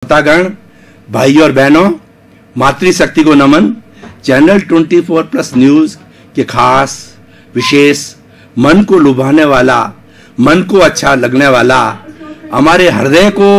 श्रोतागण, भाई और बहनों, मातृशक्ति को नमन। चैनल 24+ न्यूज के खास विशेष मन को लुभाने वाला, मन को अच्छा लगने वाला, हमारे हृदय को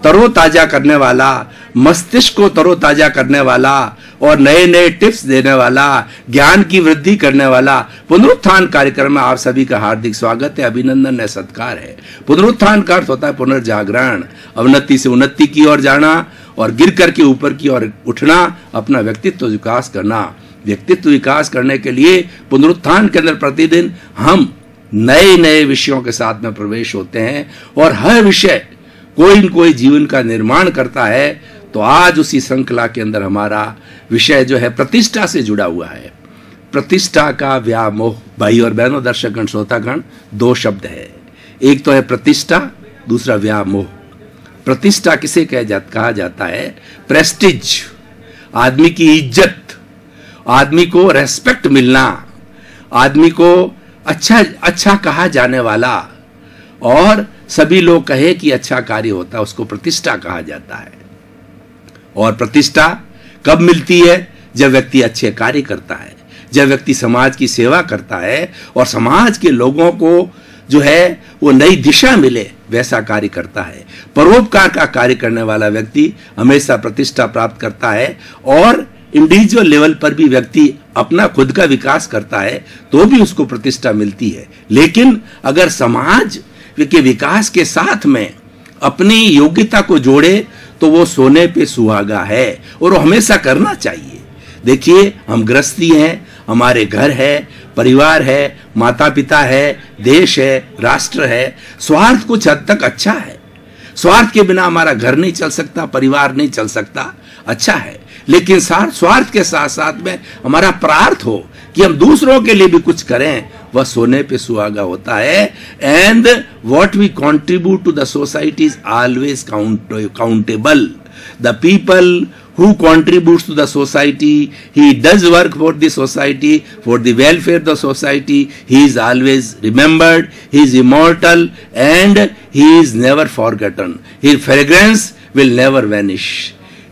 तरोताजा करने वाला, मस्तिष्क को तरोताजा करने वाला और नए नए टिप्स देने वाला, ज्ञान की वृद्धि करने वाला पुनरुत्थान कार्यक्रम में आप सभी का हार्दिक स्वागत है, अभिनंदन है, सत्कार है। पुनरुत्थान का अर्थ होता है पुनर्जागरण, अवनति से उन्नति की ओर जाना और गिर करके ऊपर की ओर उठना, अपना व्यक्तित्व विकास करना। व्यक्तित्व विकास करने के लिए पुनरुत्थान के अंदर प्रतिदिन हम नए नए विषयों के साथ में प्रवेश होते हैं और हर विषय कोई न कोई जीवन का निर्माण करता है। तो आज उसी श्रृंखला के अंदर हमारा विषय जो है प्रतिष्ठा से जुड़ा हुआ है। प्रतिष्ठा का व्यामोह। भाई और बहनों, दर्शकगण, श्रोतागण, दो शब्द है, एक तो है प्रतिष्ठा, दूसरा व्यामोह। प्रतिष्ठा किसे कहा जाता है? प्रेस्टिज, आदमी की इज्जत, आदमी को रेस्पेक्ट मिलना, आदमी को अच्छा कहा जाने वाला और सभी लोग कहे कि अच्छा कार्य होता है, उसको प्रतिष्ठा कहा जाता है। और प्रतिष्ठा कब मिलती है? जब व्यक्ति अच्छे कार्य करता है, जब व्यक्ति समाज की सेवा करता है और समाज के लोगों को जो है वो नई दिशा मिले, वैसा कार्य करता है। परोपकार का कार्य करने वाला व्यक्ति हमेशा प्रतिष्ठा प्राप्त करता है। और इंडिविजुअल लेवल पर भी व्यक्ति अपना खुद का विकास करता है तो भी उसको प्रतिष्ठा मिलती है। लेकिन अगर समाज के विकास के साथ में अपनी योग्यता को जोड़े तो वो सोने पे सुहागा है और वो हमेशा करना चाहिए। देखिए, हम गृहस्थी हैं, हमारे घर है, परिवार है, माता पिता है, देश है, राष्ट्र है। स्वार्थ कुछ हद तक अच्छा है, स्वार्थ के बिना हमारा घर नहीं चल सकता, परिवार नहीं चल सकता, अच्छा है। लेकिन स्वार्थ के साथ साथ में हमारा प्रार्थ हो कि हम दूसरों के लिए भी कुछ करें, वह सोने पे सुहागा होता है। And what we contribute to the society is always countable. The people who contributes to the society, he does work for the society, for the welfare of the society, he is always remembered, he is immortal and he is never forgotten, his fragrance will never vanish।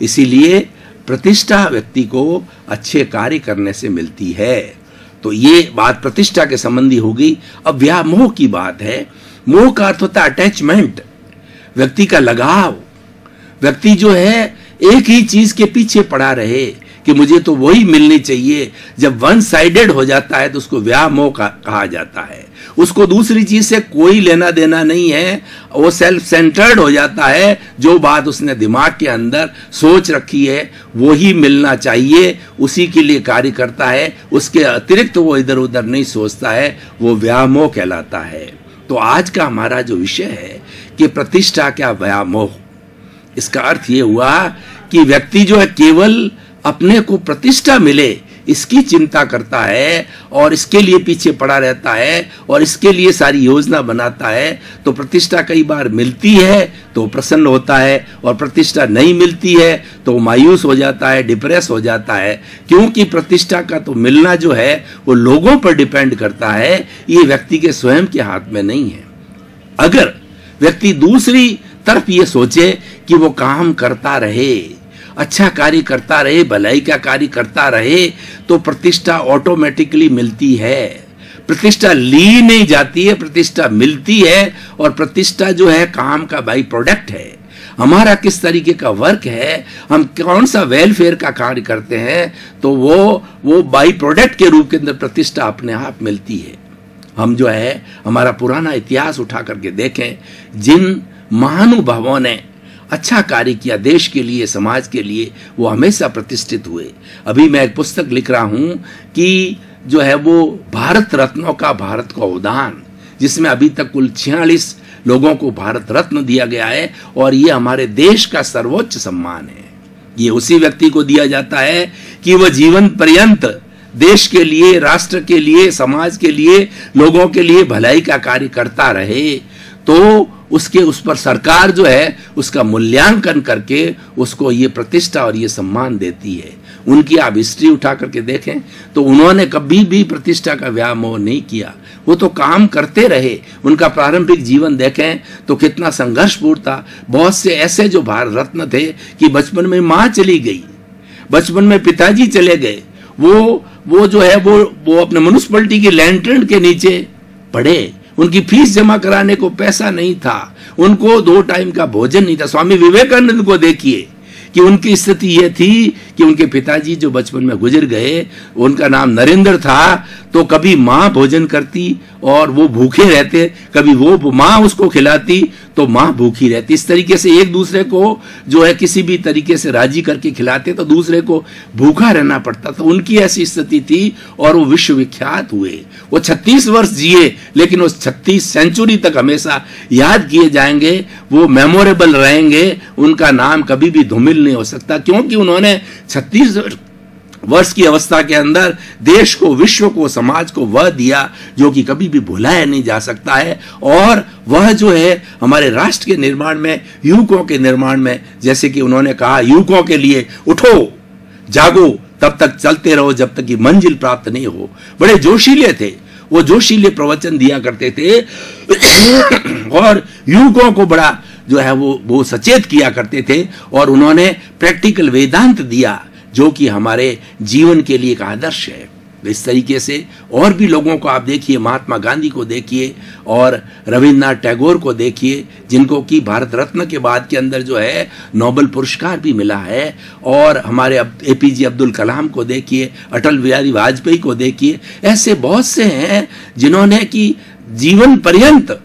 इसीलिए प्रतिष्ठा व्यक्ति को अच्छे कार्य करने से मिलती है। तो ये बात प्रतिष्ठा के संबंधी होगी। अब व्यामोह की बात है। मोह का अर्थ होता है अटैचमेंट, व्यक्ति का लगाव। व्यक्ति जो है एक ही चीज के पीछे पड़ा रहे कि मुझे तो वही मिलनी चाहिए। जब वन साइडेड हो जाता है तो उसको व्यामोह कहा जाता है। उसको दूसरी चीज से कोई लेना देना नहीं है, वो सेल्फ सेंटर्ड हो जाता है। जो बात उसने दिमाग के अंदर सोच रखी है वो ही मिलना चाहिए, उसी के लिए कार्य करता है, उसके अतिरिक्त वो इधर उधर नहीं सोचता है, वो व्यामोह कहलाता है। तो आज का हमारा जो विषय है कि प्रतिष्ठा क्या व्यामोह, इसका अर्थ ये हुआ कि व्यक्ति जो है केवल अपने को प्रतिष्ठा मिले इसकी चिंता करता है और इसके लिए पीछे पड़ा रहता है और इसके लिए सारी योजना बनाता है। तो प्रतिष्ठा कई बार मिलती है तो प्रसन्न होता है और प्रतिष्ठा नहीं मिलती है तो मायूस हो जाता है, डिप्रेस हो जाता है। क्योंकि प्रतिष्ठा का तो मिलना जो है वो लोगों पर डिपेंड करता है, ये व्यक्ति के स्वयं के हाथ में नहीं है। अगर व्यक्ति दूसरी तरफ ये सोचे कि वो काम करता रहे, अच्छा कार्य करता रहे, भलाई का कार्य करता रहे, तो प्रतिष्ठा ऑटोमेटिकली मिलती है। प्रतिष्ठा ली नहीं जाती है, प्रतिष्ठा मिलती है। और प्रतिष्ठा जो है काम का बाई प्रोडक्ट है। हमारा किस तरीके का वर्क है, हम कौन सा वेलफेयर का कार्य करते हैं, तो वो बाई प्रोडक्ट के रूप के अंदर प्रतिष्ठा अपने आप मिलती है। हम जो है हमारा पुराना इतिहास उठा करके देखें, जिन महानुभावों ने अच्छा कार्य किया देश के लिए, समाज के लिए, वो हमेशा प्रतिष्ठित हुए। अभी मैं एक पुस्तक लिख रहा हूं कि जो है वो भारत रत्नों का भारत का उदान, जिसमें अभी तक कुल 46 लोगों को भारत रत्न दिया गया है और ये हमारे देश का सर्वोच्च सम्मान है। ये उसी व्यक्ति को दिया जाता है कि वह जीवन पर्यंत देश के लिए, राष्ट्र के लिए, समाज के लिए, लोगों के लिए भलाई का कार्य करता रहे। तो उस पर सरकार जो है उसका मूल्यांकन करके उसको ये प्रतिष्ठा और ये सम्मान देती है। उनकी आप हिस्ट्री उठा करके देखें तो उन्होंने कभी भी प्रतिष्ठा का व्यामोह नहीं किया, वो तो काम करते रहे। उनका प्रारंभिक जीवन देखें तो कितना संघर्षपूर्ण था। बहुत से ऐसे जो भारत रत्न थे कि बचपन में माँ चली गई, बचपन में पिताजी चले गए, वो जो है वो अपने म्युनिसिपैलिटी की लैंटर्न के नीचे पढ़े, उनकी फीस जमा कराने को पैसा नहीं था, उनको 2 टाइम का भोजन नहीं था। स्वामी विवेकानंद को देखिए कि उनकी स्थिति यह थी कि उनके पिताजी जो बचपन में गुजर गए, उनका नाम नरेंद्र था, तो कभी माँ भोजन करती और वो भूखे रहते, कभी वो माँ उसको खिलाती तो माँ भूखी रहती। इस तरीके से एक दूसरे को जो है किसी भी तरीके से राजी करके खिलाते तो दूसरे को भूखा रहना पड़ता। तो उनकी ऐसी स्थिति थी और वो विश्वविख्यात हुए। वो 36 वर्ष जिए, लेकिन उस 36 सेंचुरी तक हमेशा याद किए जाएंगे, वो मेमोरेबल रहेंगे। उनका नाम कभी भी धूमिल नहीं हो सकता, क्योंकि उन्होंने 36 वर्ष की अवस्था के अंदर देश को, विश्व को, समाज को वह दिया जो कि कभी भी भुलाया नहीं जा सकता है। और वह जो है हमारे राष्ट्र के निर्माण में, युवकों के निर्माण में, जैसे कि उन्होंने कहा, युवकों के लिए उठो जागो तब तक चलते रहो जब तक कि मंजिल प्राप्त नहीं हो। बड़े जोशीले थे, वो जोशीले प्रवचन दिया करते थे और युवकों को बड़ा जो है वो सचेत किया करते थे। और उन्होंने प्रैक्टिकल वेदांत दिया जो कि हमारे जीवन के लिए एक आदर्श है। इस तरीके से और भी लोगों को आप देखिए, महात्मा गांधी को देखिए और रविन्द्रनाथ टैगोर को देखिए, जिनको कि भारत रत्न के बाद के अंदर जो है नोबेल पुरस्कार भी मिला है। और हमारे APJ अब्दुल कलाम को देखिए, अटल बिहारी वाजपेयी को देखिए, ऐसे बहुत से हैं जिन्होंने कि जीवन पर्यंत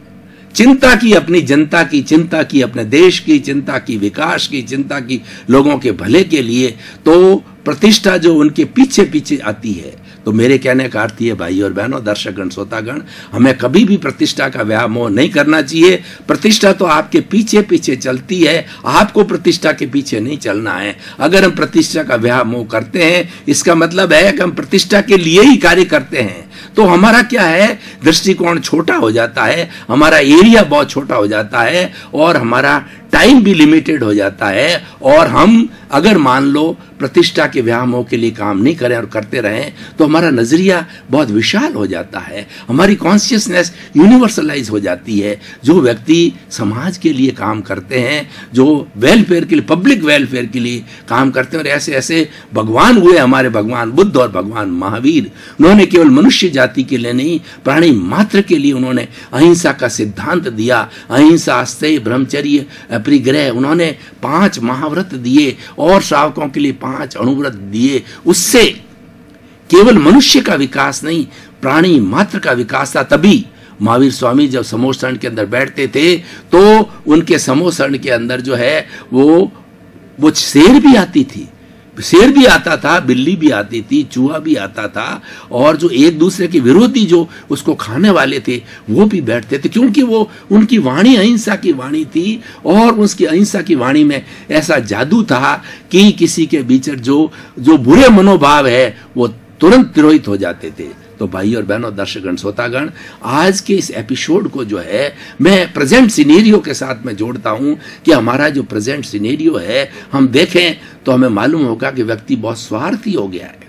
चिंता की, अपनी जनता की चिंता की, अपने देश की चिंता की, विकास की चिंता की, लोगों के भले के लिए। तो प्रतिष्ठा जो उनके पीछे पीछे आती है, तो मेरे कहने का अर्थ ये भाई और बहनों, दर्शकगण, श्रोतागण, हमें कभी भी प्रतिष्ठा का व्यामोह नहीं करना चाहिए। प्रतिष्ठा तो आपके पीछे पीछे चलती है, आपको प्रतिष्ठा के पीछे नहीं चलना है। अगर हम प्रतिष्ठा का व्यामोह करते हैं, इसका मतलब है कि हम प्रतिष्ठा के लिए ही कार्य करते हैं, तो हमारा क्या है, दृष्टिकोण छोटा हो जाता है, हमारा एरिया बहुत छोटा हो जाता है और हमारा टाइम भी लिमिटेड हो जाता है। और हम अगर मान लो प्रतिष्ठा के व्यामोह के लिए काम नहीं करें और करते रहें, तो हमारा नजरिया बहुत विशाल हो जाता है, हमारी कॉन्शियसनेस यूनिवर्सलाइज हो जाती है। जो व्यक्ति समाज के लिए काम करते हैं, जो वेलफेयर के लिए, पब्लिक वेलफेयर के लिए काम करते हैं, और ऐसे ऐसे भगवान हुए हमारे भगवान बुद्ध और भगवान महावीर। उन्होंने केवल मनुष्य जाति के लिए नहीं, प्राणी मात्र के लिए उन्होंने अहिंसा का सिद्धांत दिया। अहिंसा, अस्तेय, ब्रह्मचर्य, अपरिग्रह, उन्होंने 5 महाव्रत दिए और श्रावकों के लिए 5 अणुव्रत दिए। उससे केवल मनुष्य का विकास नहीं, प्राणी मात्र का विकास था। तभी महावीर स्वामी जब समोसरण के अंदर बैठते थे तो उनके समोसरण के अंदर जो है वो शेर भी आती थी, शेर भी आता था, बिल्ली भी आती थी, चूहा भी आता था, और जो एक दूसरे के विरोधी जो उसको खाने वाले थे वो भी बैठते थे, क्योंकि वो उनकी वाणी अहिंसा की वाणी थी। और उसकी अहिंसा की वाणी में ऐसा जादू था कि किसी के भीतर जो बुरे मनोभाव है वो तुरंत तिरोहित हो जाते थे। तो भाई और बहनों, दर्शकगण, श्रोतागण, आज के इस एपिसोड को जो है मैं प्रेजेंट सिनेरियो के साथ में जोड़ता हूं कि हमारा जो प्रेजेंट सिनेरियो है, हम देखें तो हमें मालूम होगा कि व्यक्ति बहुत स्वार्थी हो गया है,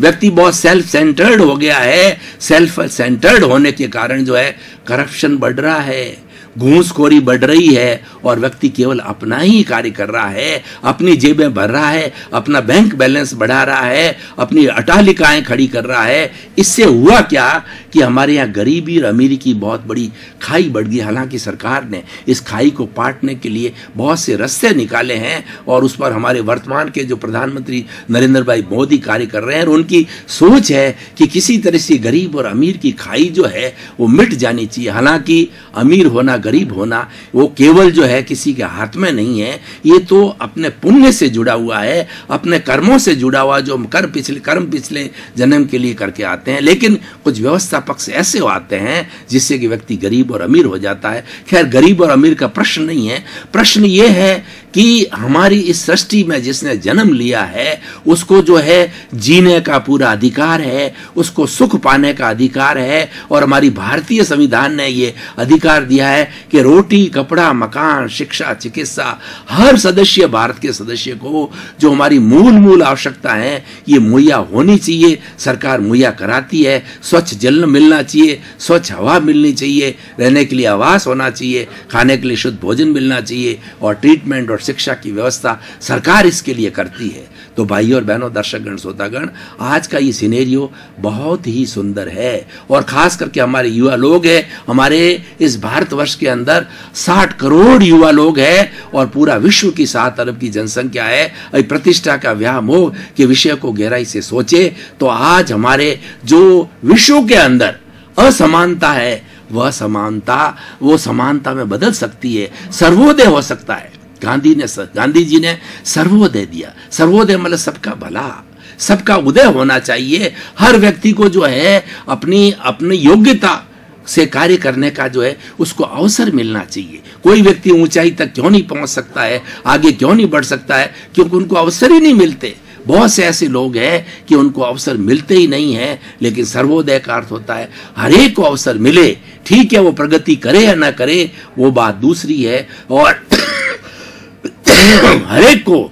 व्यक्ति बहुत सेल्फ सेंटर्ड हो गया है। सेल्फ सेंटर्ड होने के कारण जो है करप्शन बढ़ रहा है, घूसखोरी बढ़ रही है, और व्यक्ति केवल अपना ही कार्य कर रहा है, अपनी जेबें भर रहा है, अपना बैंक बैलेंस बढ़ा रहा है, अपनी अटालिकाएं खड़ी कर रहा है। इससे हुआ क्या कि हमारे यहाँ गरीबी और अमीरी की बहुत बड़ी खाई बढ़ गई। हालांकि सरकार ने इस खाई को पाटने के लिए बहुत से रास्ते निकाले हैं और उस पर हमारे वर्तमान के जो प्रधानमंत्री नरेंद्र भाई मोदी कार्य कर रहे हैं, और उनकी सोच है कि किसी तरह से गरीब और अमीर की खाई जो है वो मिट जानी चाहिए। हालांकि अमीर होना, गरीब होना वो केवल जो है किसी के हाथ में नहीं है, ये तो अपने पुण्य से जुड़ा हुआ है, अपने कर्मों से जुड़ा हुआ, जो कर्म पिछले जन्म के लिए करके आते हैं। लेकिन कुछ व्यवस्था पक्ष ऐसे आते हैं जिससे कि व्यक्ति गरीब और अमीर हो जाता है। खैर, गरीब और अमीर का प्रश्न नहीं है, प्रश्न ये है कि हमारी इस सृष्टि में जिसने जन्म लिया है उसको जो है जीने का पूरा अधिकार है, उसको सुख पाने का अधिकार है। और हमारी भारतीय संविधान ने ये अधिकार दिया है कि रोटी, कपड़ा, मकान, शिक्षा, चिकित्सा हर सदस्य, भारत के सदस्य को जो हमारी मूल आवश्यकता है ये मुहैया होनी चाहिए। सरकार मुहैया कराती है। स्वच्छ जल मिलना चाहिए, स्वच्छ हवा मिलनी चाहिए, रहने के लिए आवास होना चाहिए, खाने के लिए शुद्ध भोजन मिलना चाहिए और ट्रीटमेंट और शिक्षा की व्यवस्था सरकार इसके लिए करती है। तो भाइयों और बहनों, दर्शकगण, श्रोतागण, आज का ये सिनेरियो बहुत ही सुंदर है। और खास करके हमारे युवा लोग हैं, हमारे इस भारतवर्ष के अंदर 60 करोड़ युवा लोग हैं और पूरा विश्व की 7 अरब की जनसंख्या है। प्रतिष्ठा का व्यामोह के विषय को गहराई से सोचे तो आज हमारे जो विश्व के अंदर असमानता है वह समानता में बदल सकती है, सर्वोदय हो सकता है। गांधी जी ने सर्वोदय दिया। सर्वोदय मतलब सबका भला, सबका उदय होना चाहिए। हर व्यक्ति को जो है अपनी योग्यता से कार्य करने का जो है उसको अवसर मिलना चाहिए। कोई व्यक्ति ऊंचाई तक क्यों नहीं पहुंच सकता है, आगे क्यों नहीं बढ़ सकता है? क्योंकि उनको अवसर ही नहीं मिलते। बहुत से ऐसे लोग हैं कि उनको अवसर मिलते ही नहीं है। लेकिन सर्वोदय का अर्थ होता है हर एक को अवसर मिले। ठीक है, वो प्रगति करे या ना करे वो बात दूसरी है। और हर एक को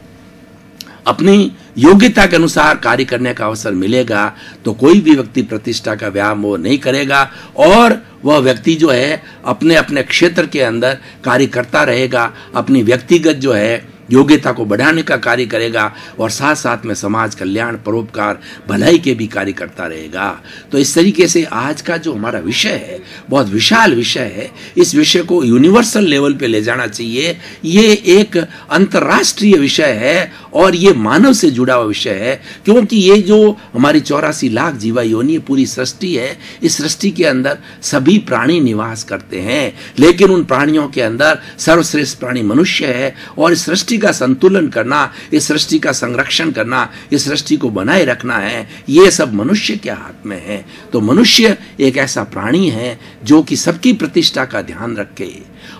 अपनी योग्यता के अनुसार कार्य करने का अवसर मिलेगा तो कोई भी व्यक्ति प्रतिष्ठा का व्यामोह नहीं करेगा और वह व्यक्ति जो है अपने अपने क्षेत्र के अंदर कार्य करता रहेगा, अपनी व्यक्तिगत जो है योग्यता को बढ़ाने का कार्य करेगा और साथ साथ में समाज कल्याण, परोपकार, भलाई के भी कार्य करता रहेगा। तो इस तरीके से आज का जो हमारा विषय है बहुत विशाल विषय है। इस विषय को यूनिवर्सल लेवल पे ले जाना चाहिए। ये एक अंतर्राष्ट्रीय विषय है और ये मानव से जुड़ा हुआ विषय है, क्योंकि ये जो हमारी 84 लाख जीवा योनि पूरी सृष्टि है, इस सृष्टि के अंदर सभी प्राणी निवास करते हैं। लेकिन उन प्राणियों के अंदर सर्वश्रेष्ठ प्राणी मनुष्य है और इस सृष्टि का संतुलन करना, इस सृष्टि का संरक्षण करना, इस सृष्टि को बनाए रखना है, ये सब मनुष्य के हाथ में है। तो मनुष्य एक ऐसा प्राणी है जो कि सबकी प्रतिष्ठा का ध्यान रखे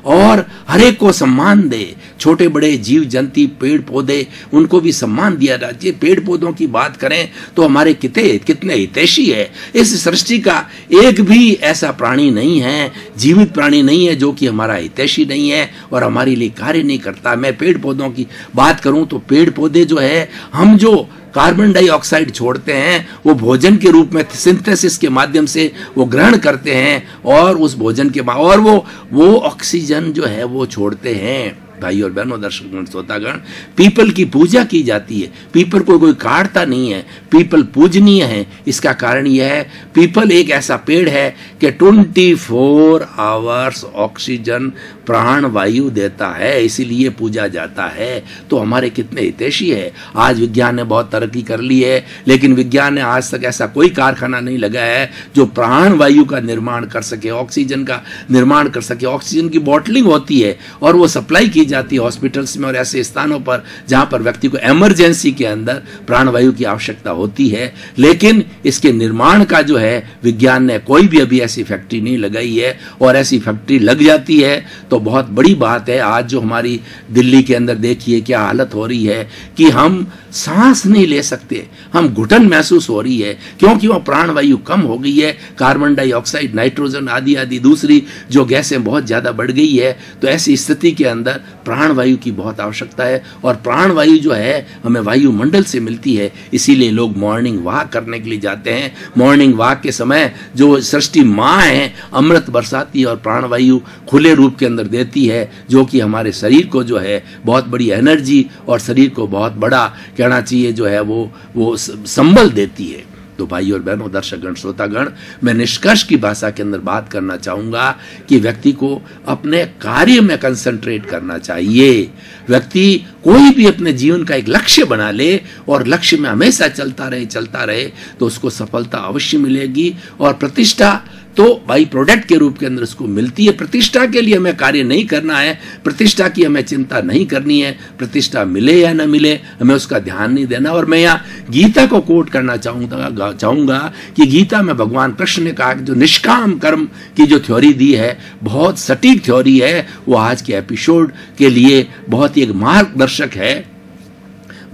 और हर एक को सम्मान दे। छोटे बड़े जीव जंतु, पेड़ पौधे, उनको भी सम्मान दिया जाना चाहिए। पेड़ पौधों की बात करें तो हमारे कितने हितैषी है। इस सृष्टि का एक भी ऐसा प्राणी नहीं है, जीवित प्राणी नहीं है जो कि हमारा हितैषी नहीं है और हमारे लिए कार्य नहीं करता। मैं पेड़ पौधों की बात करूं तो पेड़ पौधे जो है, हम जो कार्बन डाइऑक्साइड छोड़ते हैं वो भोजन के रूप में सिंथेसिस के माध्यम से वो ग्रहण करते हैं और उस भोजन के बाद और वो ऑक्सीजन जो है वो छोड़ते हैं। भाई और बहनों, दर्शक श्रोतागण, पीपल की पूजा की जाती है। पीपल को कोई काटता नहीं है, पीपल पूजनीय है। इसका कारण यह है पीपल एक ऐसा पेड़ है कि 24 आवर्स ऑक्सीजन प्राण वायु देता है, इसीलिए पूजा जाता है। तो हमारे कितने हितैषी है। आज विज्ञान ने बहुत तरक्की कर ली है, लेकिन विज्ञान ने आज तक ऐसा कोई कारखाना नहीं लगाया है जो प्राण वायु का निर्माण कर सके, ऑक्सीजन का निर्माण कर सके। ऑक्सीजन की बॉटलिंग होती है और वो सप्लाई की जाती है हॉस्पिटल्स में और ऐसे स्थानों पर जहां पर व्यक्ति को इमरजेंसी के अंदर प्राणवायु की आवश्यकता होती है। लेकिन इसके निर्माण का जो है विज्ञान ने कोई भी अभी ऐसी फैक्ट्री नहीं लगाई है, और ऐसी फैक्ट्री लग जाती है तो बहुत बड़ी बात है। आज जो हमारी दिल्ली के अंदर देखिए क्या हालत हो रही है कि हम सांस नहीं ले सकते, हम घुटन महसूस हो रही है, क्योंकि वह प्राणवायु कम हो गई है। कार्बन डाइऑक्साइड, नाइट्रोजन आदि आदि दूसरी जो गैसें बहुत ज्यादा बढ़ गई है। तो ऐसी स्थिति के अंदर प्राणवायु की बहुत आवश्यकता है और प्राणवायु जो है हमें वायुमंडल से मिलती है। इसीलिए लोग मॉर्निंग वॉक करने के लिए जाते हैं। मॉर्निंग वॉक के समय जो सृष्टि माँ है अमृत बरसाती और प्राणवायु खुले रूप के अंदर देती है, जो कि हमारे शरीर को जो है बहुत बड़ी एनर्जी और शरीर को बहुत बड़ा कहना चाहिए जो है वो संबल देती है। तो भाई और बहनों, दर्शकगण, श्रोतागण, मैं निष्कर्ष की भाषा के अंदर बात करना चाहूंगा कि व्यक्ति को अपने कार्य में कंसंट्रेट करना चाहिए। व्यक्ति कोई भी अपने जीवन का एक लक्ष्य बना ले और लक्ष्य में हमेशा चलता रहे तो उसको सफलता अवश्य मिलेगी और प्रतिष्ठा तो बाई प्रोडक्ट के रूप के अंदर उसको मिलती है। प्रतिष्ठा के लिए हमें कार्य नहीं करना है, प्रतिष्ठा की हमें चिंता नहीं करनी है, प्रतिष्ठा मिले या न मिले हमें उसका ध्यान नहीं देना। और मैं यहाँ गीता को कोट करना चाहूंगा कि गीता में भगवान कृष्ण ने कहा कि जो निष्काम कर्म की जो थ्योरी दी है, बहुत सटीक थ्योरी है, वो आज के एपिसोड के लिए बहुत ही एक मार्गदर्शक है।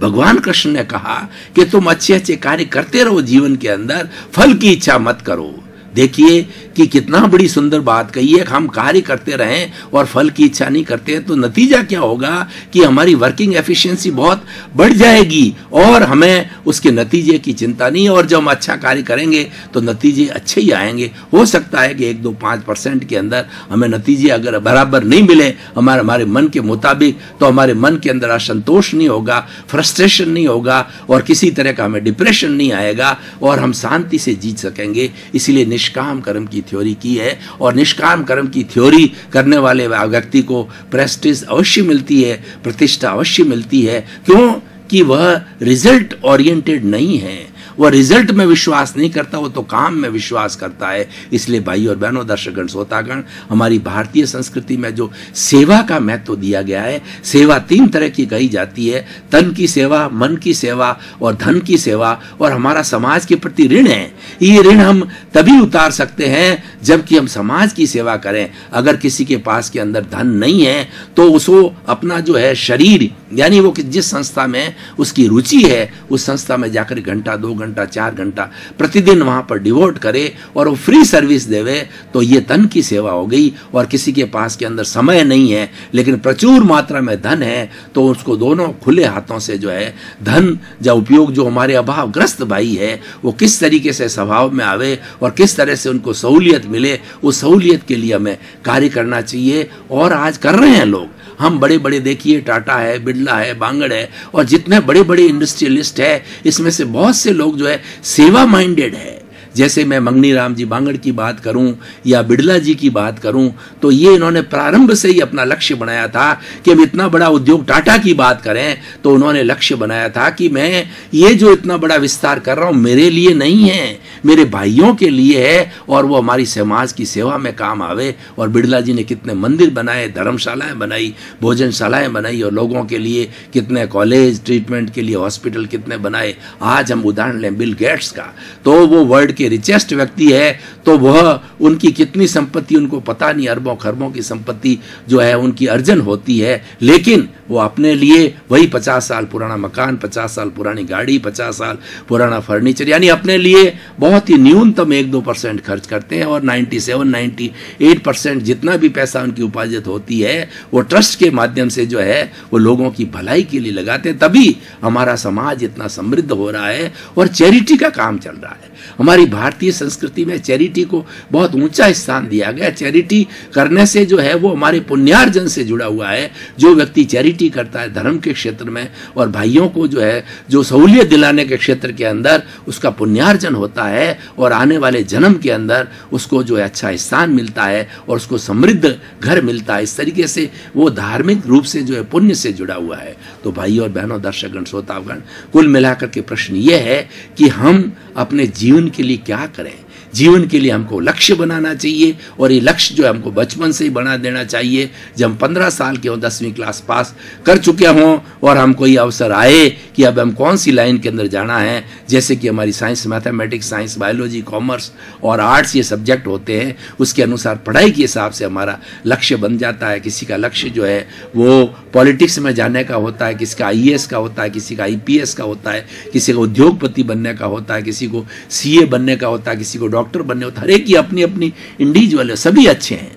भगवान कृष्ण ने कहा कि तुम अच्छे अच्छे कार्य करते रहो जीवन के अंदर, फल की इच्छा मत करो। देखिए कि कितना बड़ी सुंदर बात कही है। हम कार्य करते रहें और फल की इच्छा नहीं करते हैं तो नतीजा क्या होगा कि हमारी वर्किंग एफिशिएंसी बहुत बढ़ जाएगी और हमें उसके नतीजे की चिंता नहीं है। और जब हम अच्छा कार्य करेंगे तो नतीजे अच्छे ही आएंगे। हो सकता है कि 1-2-5% के अंदर हमें नतीजे अगर बराबर नहीं मिले हमारे मन के मुताबिक, तो हमारे मन के अंदर असंतोष नहीं होगा, फ्रस्ट्रेशन नहीं होगा और किसी तरह का हमें डिप्रेशन नहीं आएगा और हम शांति से जी सकेंगे। इसलिए निष्काम कर्म की थ्योरी की है और निष्काम कर्म की थ्योरी करने वाले व्यक्ति को प्रेस्टीज अवश्य मिलती है, प्रतिष्ठा अवश्य मिलती है। क्यों कि वह रिजल्ट ओरिएंटेड नहीं है, वह रिजल्ट में विश्वास नहीं करता, वो तो काम में विश्वास करता है। इसलिए भाई और बहनों, दर्शकगण, श्रोतागण, हमारी भारतीय संस्कृति में जो सेवा का महत्व दिया गया है, सेवा 3 तरह की कही जाती है, तन की सेवा, मन की सेवा और धन की सेवा। और हमारा समाज के प्रति ऋण है। ये ऋण हम तभी उतार सकते हैं जबकि हम समाज की सेवा करें। अगर किसी के पास के अंदर धन नहीं है तो उसको अपना जो है शरीर, यानी वो जिस संस्था में उसकी रुचि है उस संस्था में जाकर 1 घंटा 2 घंटा 4 घंटा प्रतिदिन वहां पर डिवोट करे और वो फ्री सर्विस देवे, तो ये धन की सेवा हो गई। और किसी के पास के अंदर समय नहीं है लेकिन प्रचुर मात्रा में धन है, तो उसको दोनों खुले हाथों से जो है धन का उपयोग, जो हमारे अभावग्रस्त भाई है वो किस तरीके से स्वभाव में आवे और किस तरह से उनको सहूलियत मिले, उस सहूलियत के लिए हमें कार्य करना चाहिए। और आज कर रहे हैं लोग। हम बड़े बड़े देखिए, टाटा है, बिरला है, बांगड़ है और जितने बड़े बड़े इंडस्ट्रियलिस्ट है, इसमें से बहुत से लोग जो है सेवा माइंडेड है। जैसे मैं मंगनी राम जी बांगड़ की बात करूं या बिरला जी की बात करूं, तो ये इन्होंने प्रारंभ से ही अपना लक्ष्य बनाया था कि हम इतना बड़ा उद्योग, टाटा की बात करें तो उन्होंने लक्ष्य बनाया था कि मैं ये जो इतना बड़ा विस्तार कर रहा हूं मेरे लिए नहीं है, मेरे भाइयों के लिए है और वो हमारी समाज की सेवा में काम आवे। और बिरला जी ने कितने मंदिर बनाए, धर्मशालाएं बनाई, भोजनशालाएं बनाई और लोगों के लिए कितने कॉलेज, ट्रीटमेंट के लिए हॉस्पिटल कितने बनाए। आज हम उदाहरण लें बिल गेट्स का, तो वो वर्ल्ड के रिचेस्ट व्यक्ति है, तो वह उनकी कितनी संपत्ति उनको पता नहीं, अरबों खरबों की संपत्ति जो है उनकी अर्जन होती है, लेकिन वो अपने लिए वही 50 साल पुराना मकान, 50 साल पुरानी गाड़ी, 50 साल पुराना फर्नीचर, यानी अपने लिए बहुत ही न्यूनतम 1-2% खर्च करते हैं। और 97-98% जितना भी पैसा उनकी उपार्जित होती है वो ट्रस्ट के माध्यम से जो है वो लोगों की भलाई के लिए लगाते हैं। तभी हमारा समाज इतना समृद्ध हो रहा है और चैरिटी का काम चल रहा है। हमारी भारतीय संस्कृति में चैरिटी को बहुत ऊंचा स्थान दिया गया। चैरिटी करने से जो है वो हमारे पुण्यार्जन से जुड़ा हुआ है। जो व्यक्ति चैरिटी करता है धर्म के क्षेत्र में और भाइयों को जो है जो सहूलियत दिलाने के क्षेत्र के अंदर, उसका पुण्यार्जन होता है और आने वाले जन्म के अंदर उसको जो है अच्छा स्थान मिलता है और उसको समृद्ध घर मिलता है। इस तरीके से वो धार्मिक रूप से जो है पुण्य से जुड़ा हुआ है। तो भाई और बहनों, दर्शकगण, श्रोतागण, कुल मिलाकर के प्रश्न ये है कि हम अपने जीवन के लिए क्या करें। जीवन के लिए हमको लक्ष्य बनाना चाहिए और ये लक्ष्य जो है हमको बचपन से ही बना देना चाहिए। जब हम 15 साल के हों, 10वीं क्लास पास कर चुके हों और हमको ये अवसर आए कि अब हम कौन सी लाइन के अंदर जाना है, जैसे कि हमारी science, mathematics, science, biology, commerce और आर्ट्स ये सब्जेक्ट होते हैं, उसके अनुसार पढ़ाई के हिसाब से हमारा लक्ष्य बन जाता है। किसी का लक्ष्य जो है वो पॉलिटिक्स में जाने का होता है, किसी का IAS का होता है, किसी का IPS का होता है, किसी को उद्योगपति बनने का होता है, किसी को CA बनने का होता है, किसी को डॉक्टर बनने होता है। हर एक की अपनी अपनी इंडिविजुअल है, सभी अच्छे हैं।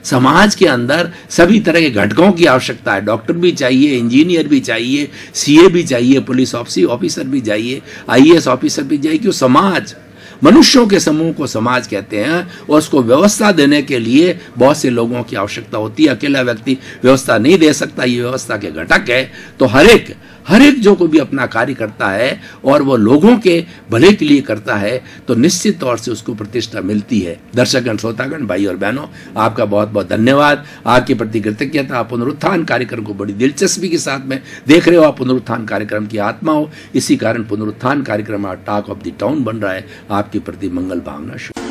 समाज के अंदर सभी तरह के घटकों की आवश्यकता है। डॉक्टर भी चाहिए, इंजीनियर भी चाहिए, CA भी चाहिए, पुलिस ऑफिसर भी चाहिए, IAS ऑफिसर भी चाहिए। क्यों? समाज, मनुष्यों के समूह को समाज कहते हैं और उसको व्यवस्था देने के लिए बहुत से लोगों की आवश्यकता होती है। अकेला व्यक्ति व्यवस्था नहीं दे सकता, ये व्यवस्था के घटक है। तो हर एक जो को भी अपना कार्य करता है और वो लोगों के भले के लिए करता है तो निश्चित तौर से उसको प्रतिष्ठा मिलती है। दर्शकगण, श्रोतागण, भाई और बहनों, आपका बहुत बहुत धन्यवाद। आपके प्रति कृतज्ञता। आप पुनरुत्थान कार्यक्रम को बड़ी दिलचस्पी के साथ में देख रहे हो। आप पुनरुत्थान कार्यक्रम की आत्मा हो, इसी कारण पुनरुत्थान कार्यक्रम टॉक ऑफ द टाउन बन रहा है। आपके प्रति मंगल भावना शुभ।